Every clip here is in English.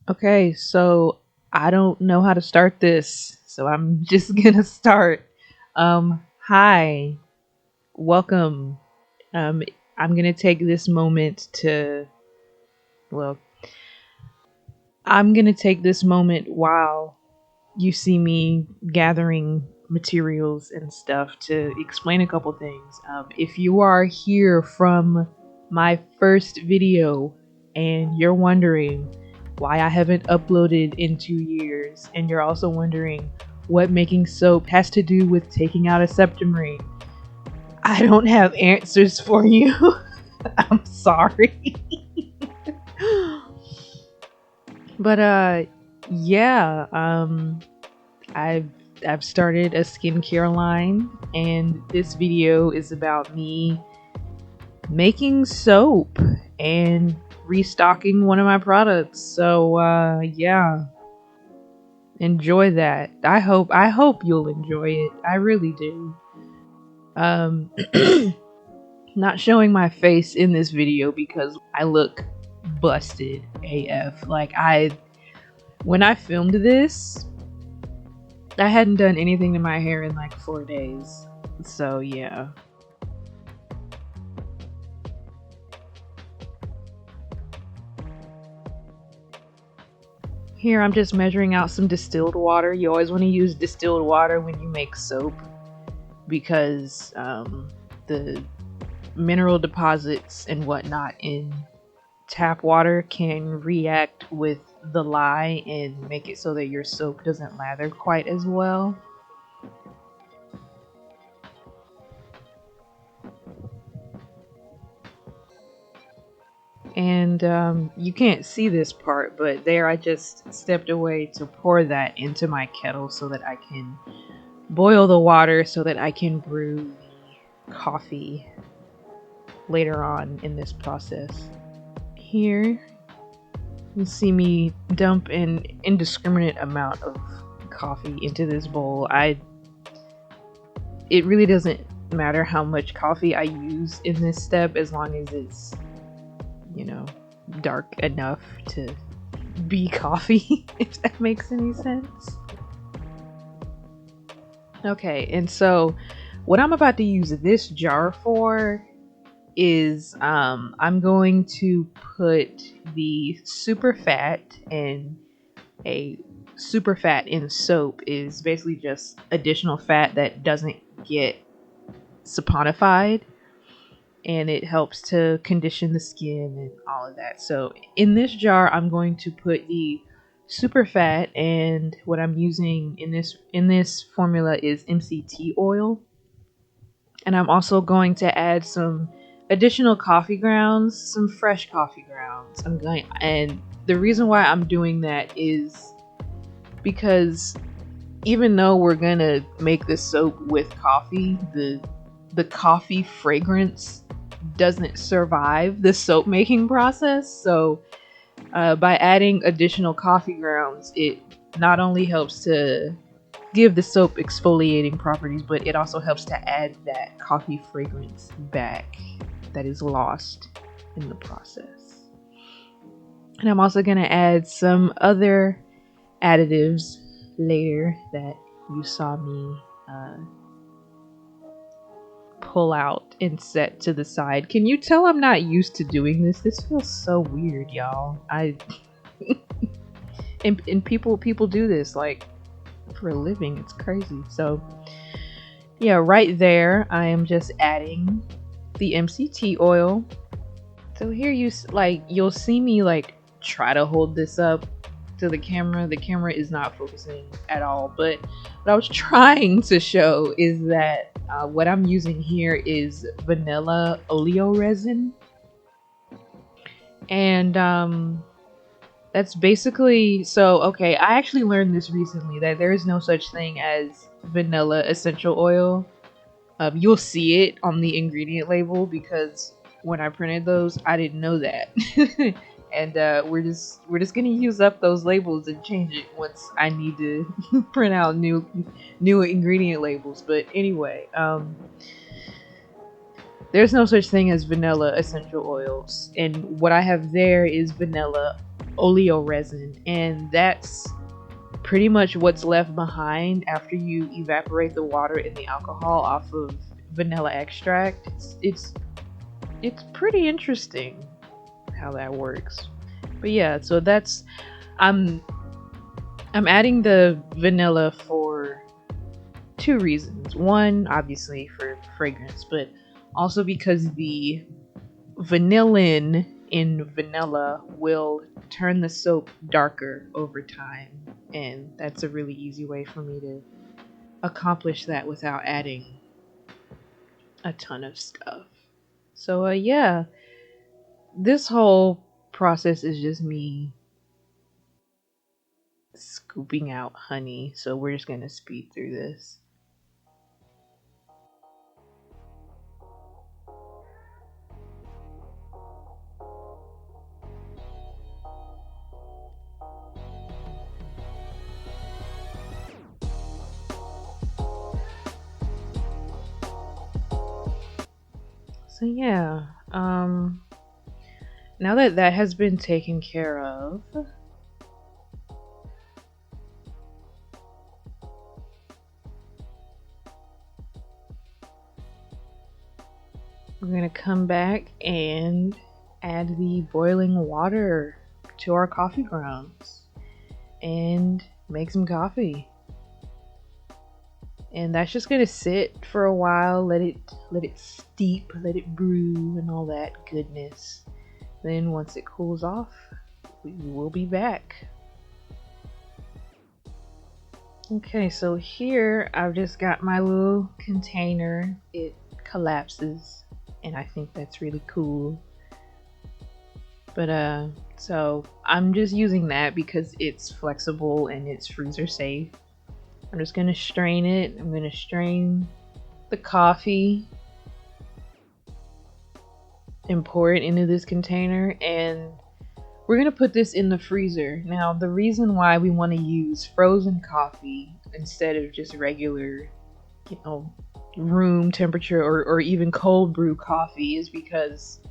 Okay, so I don't know how to start this, so I'm just gonna start. Hi, welcome. Um, I'm gonna take this moment to, well, I'm gonna take this moment while you see me gathering materials and stuff to explain a couple things. If you are here from my first video and you're wondering why I haven't uploaded in 2 years, and you're also wondering what making soap has to do with taking out a septum ring, I don't have answers for you. I'm sorry. But yeah, I've I've started a skincare line, and this video is about me making soap and restocking one of my products. So yeah, enjoy that. I hope you'll enjoy it. I really do. Um not showing my face in this video because I look busted AF. Like when I filmed this, I hadn't done anything to my hair in like 4 days. So yeah. Here I'm just measuring out some distilled water. You always want to use distilled water when you make soap because the mineral deposits and whatnot in tap water can react with the lye and make it so that your soap doesn't lather quite as well. And you can't see this part, but there I just stepped away to pour that into my kettle so that I can boil the water so that I can brew the coffee later on in this process. Here you see me dump an indiscriminate amount of coffee into this bowl. It really doesn't matter how much coffee I use in this step as long as it's, dark enough to be coffee, if that makes any sense. Okay, and so what I'm about to use this jar for is I'm going to put the super fat, and a super fat in soap is basically just additional fat that doesn't get saponified, and it helps to condition the skin and all of that. So in this jar I'm going to put the super fat, and what I'm using in this formula is MCT oil. And I'm also going to add some additional coffee grounds, some fresh coffee grounds. And the reason why I'm doing that is because even though we're gonna make this soap with coffee, the coffee fragrance doesn't survive the soap making process. So by adding additional coffee grounds, it not only helps to give the soap exfoliating properties, but it also helps to add that coffee fragrance back that is lost in the process. And I'm also going to add some other additives later that you saw me pull out and set to the side. Can you tell I'm not used to doing this? This feels so weird, y'all. And people do this like for a living. It's crazy. So yeah, right there I am just adding the MCT oil. So here you'll see me like try to hold this up to the camera. The camera is not focusing at all, but what I was trying to show is that what I'm using here is vanilla oleoresin, and that's basically, so okay, I actually learned this recently, that there is no such thing as vanilla essential oil. You'll see it on the ingredient label because when I printed those, I didn't know that. And we're just gonna use up those labels and change it once I need to print out new ingredient labels. But anyway, there's no such thing as vanilla essential oils, and what I have there is vanilla oleo resin, and that's pretty much what's left behind after you evaporate the water and the alcohol off of vanilla extract. It's pretty interesting how that works. But yeah, so that's I'm I'm adding the vanilla for two reasons. One, obviously for fragrance, but also because the vanillin in vanilla will turn the soap darker over time, and that's a really easy way for me to accomplish that without adding a ton of stuff. So yeah, this whole process is just me scooping out honey, so we're just gonna speed through this. So yeah, now that that has been taken care of, we're gonna come back and add the boiling water to our coffee grounds and make some coffee. And that's just gonna sit for a while, let it steep, let it brew and all that goodness. Then once it cools off, we will be back. Okay, so here I've just got my little container. It collapses, and I think that's really cool. But so I'm just using that because it's flexible and it's freezer safe. I'm just gonna strain it. I'm gonna strain the coffee and pour it into this container, and we're gonna put this in the freezer. Now, the reason why we want to use frozen coffee instead of just regular, room temperature or even cold brew coffee is because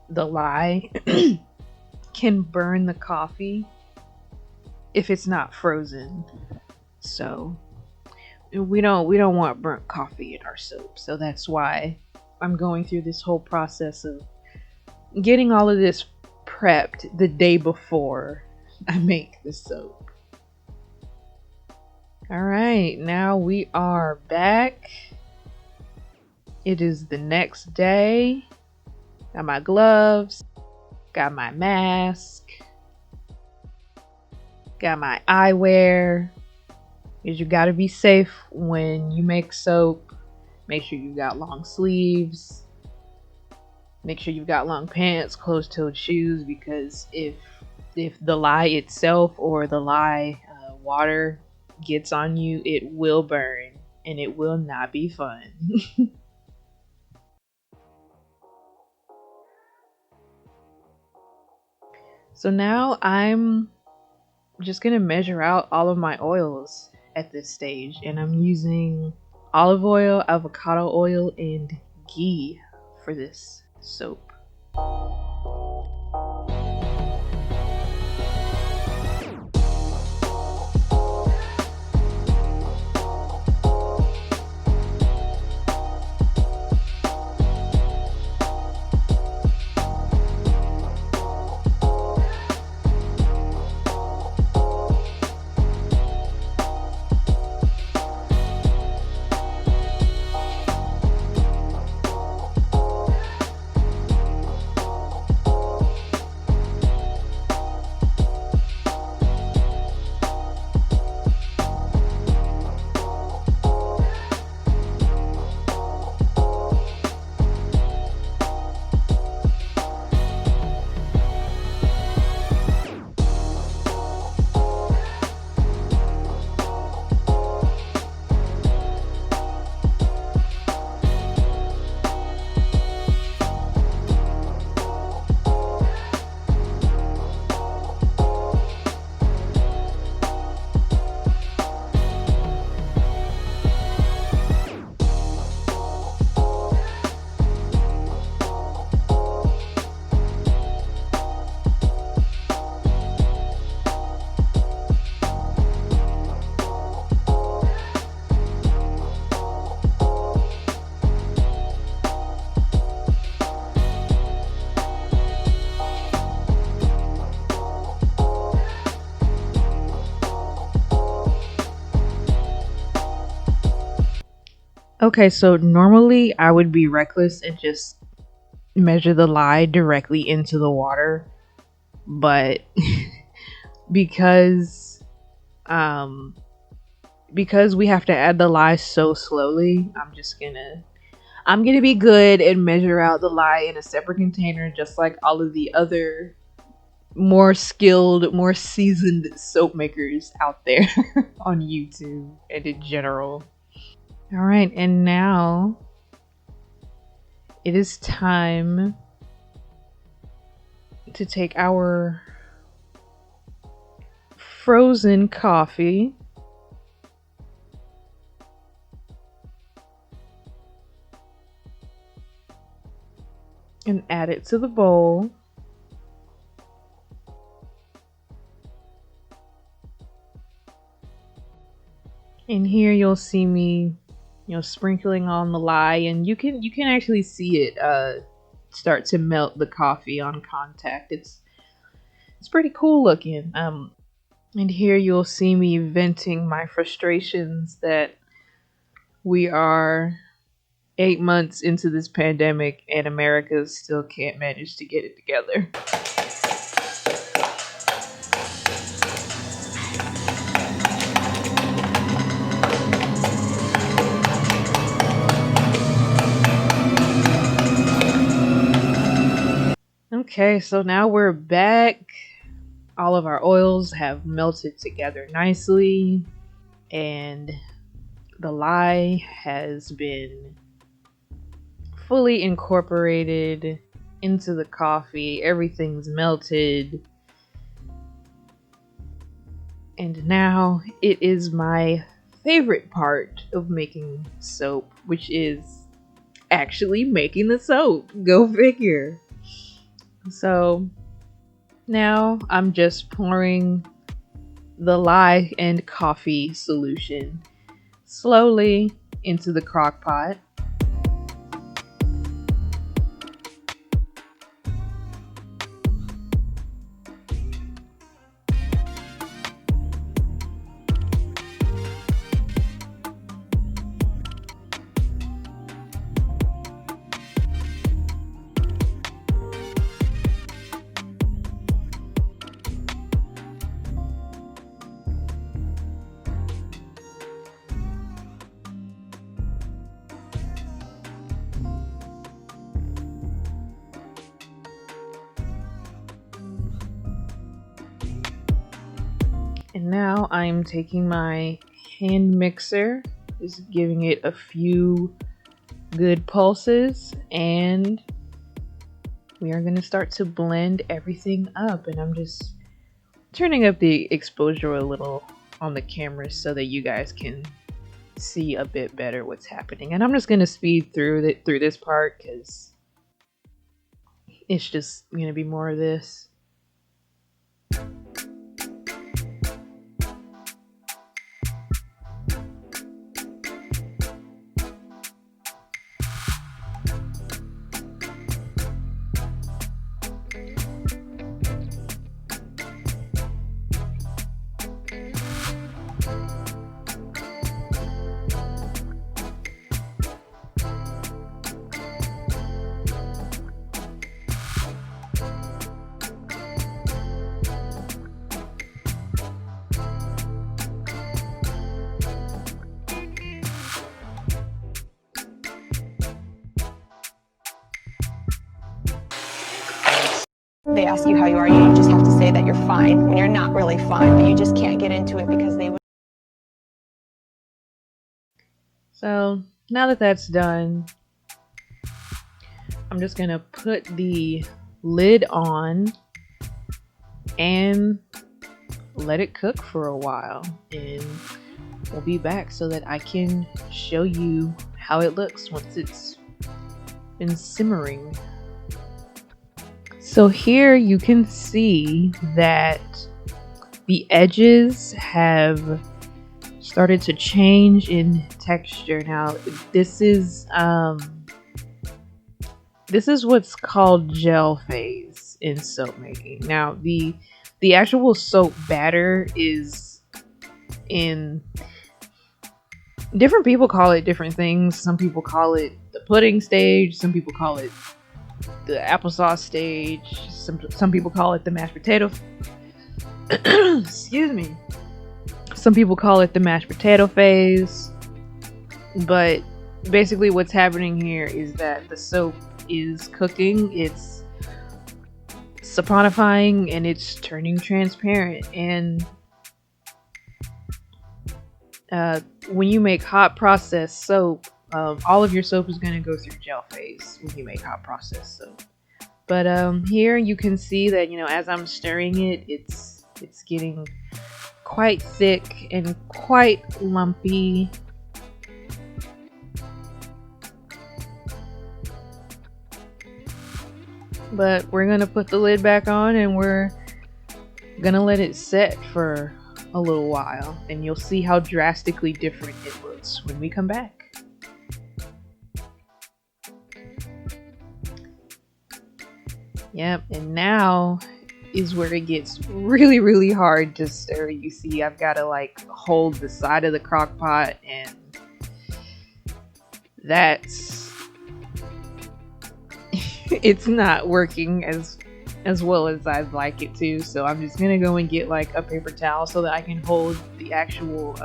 the lye can burn the coffee if it's not frozen. So we don't want burnt coffee in our soap. So that's why I'm going through this whole process of getting all of this prepped the day before I make the soap. All right, now we are back. It is the next day. Got my gloves, got my mask, got my eyewear. Because you gotta be safe when you make soap. Make sure you've got long sleeves. Make sure you've got long pants, closed-toed shoes, because if the lye itself or the lye water gets on you, it will burn and it will not be fun. So now I'm just gonna measure out all of my oils at this stage, and I'm using olive oil, avocado oil, and ghee for this soap. Okay, so normally I would be reckless and just measure the lye directly into the water, but because um because we have to add the lye so slowly, I'm gonna be good and measure out the lye in a separate container, just like all of the other more skilled, more seasoned soap makers out there on YouTube and in general. All right, and now it is time to take our frozen coffee and add it to the bowl. And here you'll see me, sprinkling on the lye, and you can actually see it start to melt the coffee on contact. It's pretty cool looking. And here you'll see me venting my frustrations that we are 8 months into this pandemic and America still can't manage to get it together. Okay, so now we're back. All of our oils have melted together nicely, and the lye has been fully incorporated into the coffee. Everything's melted. And now it is my favorite part of making soap, which is actually making the soap. Go figure. So now I'm just pouring the lye and coffee solution slowly into the crock pot. And now I'm taking my hand mixer, just giving it a few good pulses, and we are going to start to blend everything up. And I'm just turning up the exposure a little on the camera so that you guys can see a bit better what's happening. And I'm just going to speed through this part because it's just going to be more of this. They ask you how you are, you just have to say that you're fine when you're not really fine, but you just can't get into it because they would. So now that that's done, I'm just gonna put the lid on and let it cook for a while, and we'll be back so that I can show you how it looks once it's been simmering. So here you can see that the edges have started to change in texture. Now this is what's called gel phase in soap making. Now the actual soap batter is in different people call it different things. Some people call it the pudding stage. Some people call it the applesauce stage. Some people call it the mashed potato. Excuse me. Some people call it the mashed potato phase. But basically what's happening here is that the soap is cooking. It's saponifying and it's turning transparent. And when you make hot processed soap, all of your soap is going to go through gel phase when you make hot processed soap. But here you can see that, you know, as I'm stirring it, it's getting quite thick and quite lumpy. But we're going to put the lid back on and we're going to let it set for a little while, and you'll see how drastically different it looks when we come back. Yep, and now is where it gets really, really hard to stir. You see, I've got to like hold the side of the crock pot, and that's it's not working as well as I'd like it to. So I'm just gonna go and get like a paper towel so that I can hold the actual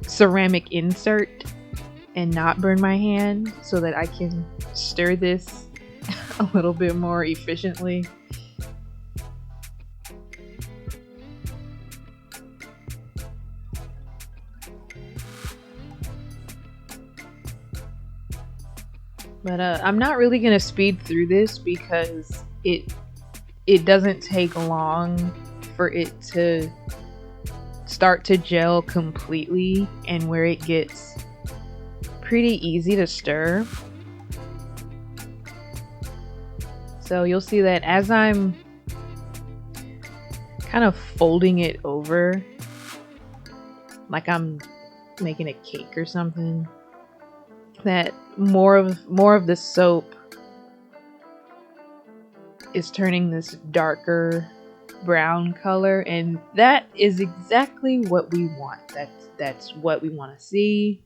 ceramic insert and not burn my hand, so that I can stir this a little bit more efficiently. But I'm not really gonna speed through this because it doesn't take long for it to start to gel completely, and where it gets pretty easy to stir. So you'll see that as I'm kind of folding it over, like I'm making a cake or something, that more of the soap is turning this darker brown color, and that is exactly what we want. That's what we want to see.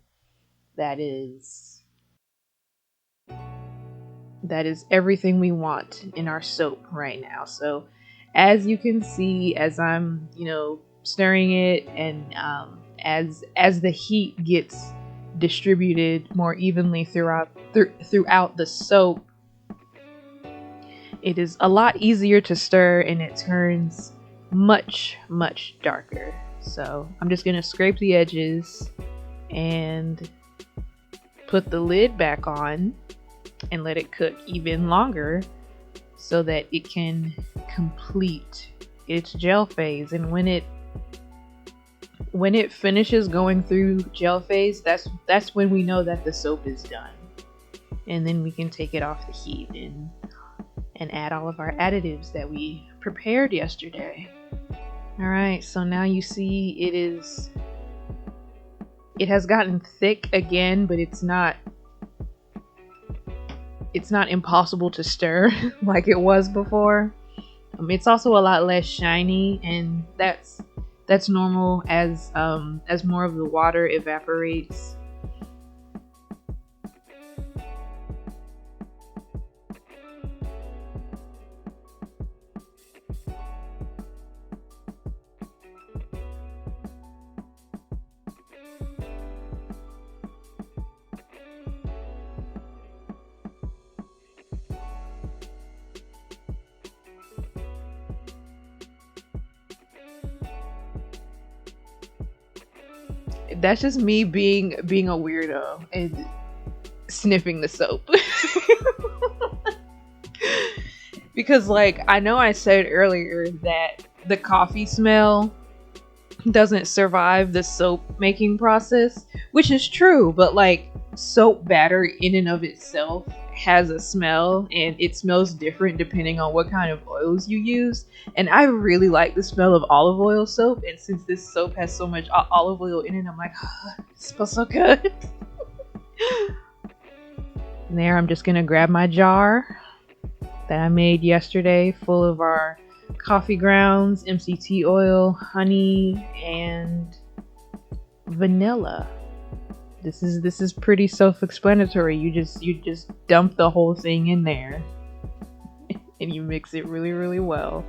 That is everything we want in our soap right now. So as you can see, as I'm, you know, stirring it, and as the heat gets distributed more evenly throughout the soap, it is a lot easier to stir, and it turns much darker. So I'm just gonna scrape the edges and put the lid back on and let it cook even longer so that it can complete its gel phase. And when it finishes going through gel phase, that's when we know that the soap is done. And then we can take it off the heat and add all of our additives that we prepared yesterday. All right, so now you see it has gotten thick again, but it's not impossible to stir like it was before. It's also a lot less shiny, and that's normal as more of the water evaporates. That's just me being a weirdo and sniffing the soap. Because, like, I know I said earlier that the coffee smell doesn't survive the soap making process, which is true, but like soap batter in and of itself has a smell, and it smells different depending on what kind of oils you use. And I really like the smell of olive oil soap, and since this soap has so much olive oil in it, I'm like, oh, it smells so good. And there, I'm just gonna grab my jar that I made yesterday full of our coffee grounds, MCT oil, honey, and vanilla. This is pretty self-explanatory. You just dump the whole thing in there and you mix it really, really well.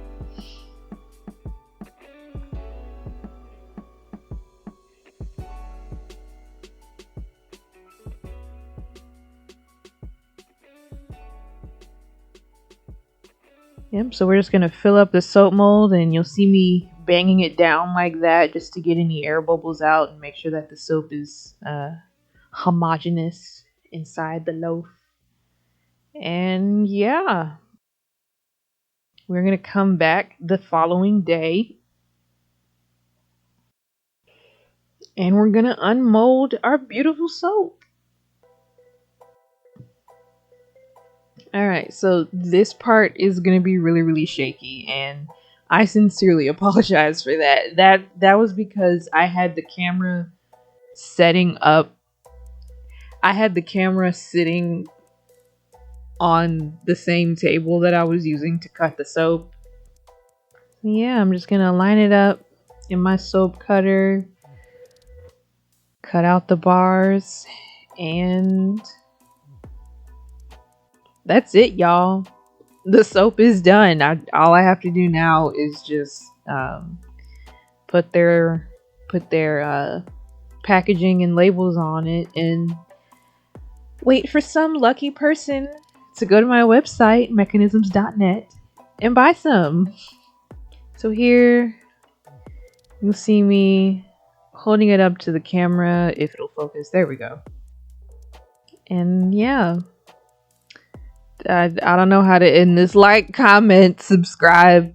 Yep, so we're just gonna fill up the soap mold, and you'll see me banging it down like that just to get any air bubbles out and make sure that the soap is homogeneous inside the loaf. And yeah, we're gonna come back the following day and we're gonna unmold our beautiful soap. Alright, so this part is gonna be really, really shaky, and I sincerely apologize for that. That was because I had the camera setting up. I had the camera sitting on the same table that I was using to cut the soap. Yeah, I'm just gonna line it up in my soap cutter, cut out the bars, and that's it, y'all. The soap is done. All I have to do now is just put their packaging and labels on it and wait for some lucky person to go to my website, Meccanisms.net, and buy some. So here you'll see me holding it up to the camera, if it'll focus. There we go. And yeah, I don't know how to end this. Like, comment, subscribe,